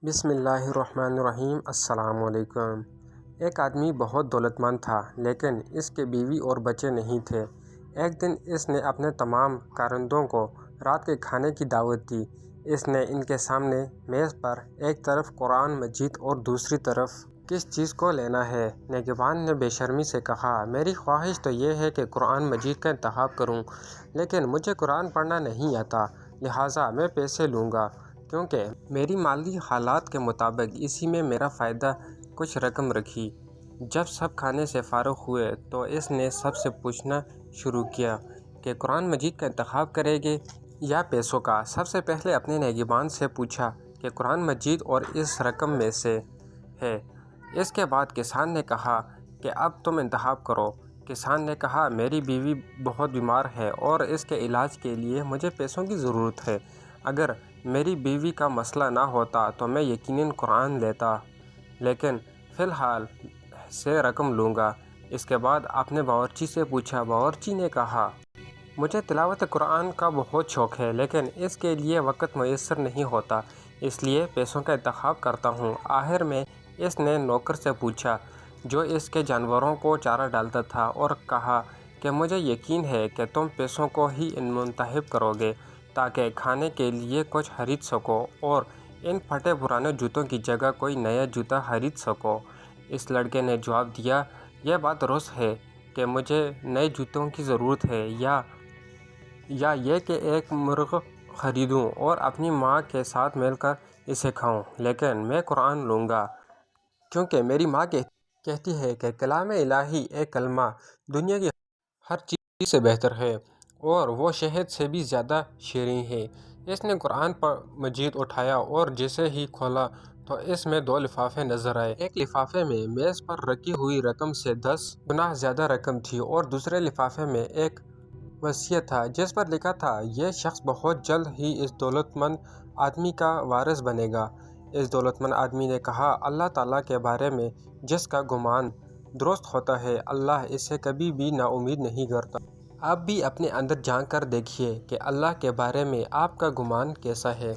بسم اللہ الرحمن الرحیم۔ السلام علیکم۔ ایک آدمی بہت دولت مند تھا لیکن اس کے بیوی اور بچے نہیں تھے۔ ایک دن اس نے اپنے تمام کارندوں کو رات کے کھانے کی دعوت دی۔ اس نے ان کے سامنے میز پر ایک طرف قرآن مجید اور دوسری طرف کس چیز کو لینا ہے۔ نگہبان نے بے شرمی سے کہا، میری خواہش تو یہ ہے کہ قرآن مجید کا انتخاب کروں، لیکن مجھے قرآن پڑھنا نہیں آتا، لہٰذا میں پیسے لوں گا کیونکہ میری مالی حالات کے مطابق اسی میں میرا فائدہ۔ کچھ رقم رکھی۔ جب سب کھانے سے فارغ ہوئے تو اس نے سب سے پوچھنا شروع کیا کہ قرآن مجید کا انتخاب کریں گے یا پیسوں کا۔ سب سے پہلے اپنے نگہبان سے پوچھا کہ قرآن مجید اور اس رقم میں سے ہے۔ اس کے بعد کسان نے کہا کہ اب تم انتخاب کرو۔ کسان نے کہا، میری بیوی بہت بیمار ہے اور اس کے علاج کے لیے مجھے پیسوں کی ضرورت ہے۔ اگر میری بیوی کا مسئلہ نہ ہوتا تو میں یقیناً قرآن لیتا، لیکن فی الحال سے رقم لوں گا۔ اس کے بعد اپنے باورچی سے پوچھا۔ باورچی نے کہا، مجھے تلاوت قرآن کا بہت شوق ہے لیکن اس کے لیے وقت میسر نہیں ہوتا، اس لیے پیسوں کا انتخاب کرتا ہوں۔ آخر میں اس نے نوکر سے پوچھا جو اس کے جانوروں کو چارہ ڈالتا تھا اور کہا کہ مجھے یقین ہے کہ تم پیسوں کو ہی منتخب کرو گے تاکہ کھانے کے لیے کچھ خرید سکو اور ان پھٹے پرانے جوتوں کی جگہ کوئی نیا جوتا خرید سکو۔ اس لڑکے نے جواب دیا، یہ بات درست ہے کہ مجھے نئے جوتوں کی ضرورت ہے یا یہ کہ ایک مرغ خریدوں اور اپنی ماں کے ساتھ مل کر اسے کھاؤں، لیکن میں قرآن لوں گا کیونکہ میری ماں کہتی ہے کہ کلام الہی ایک کلمہ دنیا کی ہر چیز سے بہتر ہے اور وہ شہد سے بھی زیادہ شیریں ہے۔ اس نے قرآن مجید اٹھایا اور جیسے ہی کھولا تو اس میں 2 لفافے نظر آئے۔ ایک لفافے میں میز پر رکھی ہوئی رقم سے 10 گنا زیادہ رقم تھی اور دوسرے لفافے میں ایک وصیت تھا جس پر لکھا تھا، یہ شخص بہت جلد ہی اس دولت مند آدمی کا وارث بنے گا۔ اس دولت مند آدمی نے کہا، اللہ تعالیٰ کے بارے میں جس کا گمان درست ہوتا ہے، اللہ اسے کبھی بھی نا امید نہیں کرتا۔ آپ بھی اپنے اندر جھانک کر دیکھیے کہ اللہ کے بارے میں آپ کا گمان کیسا ہے۔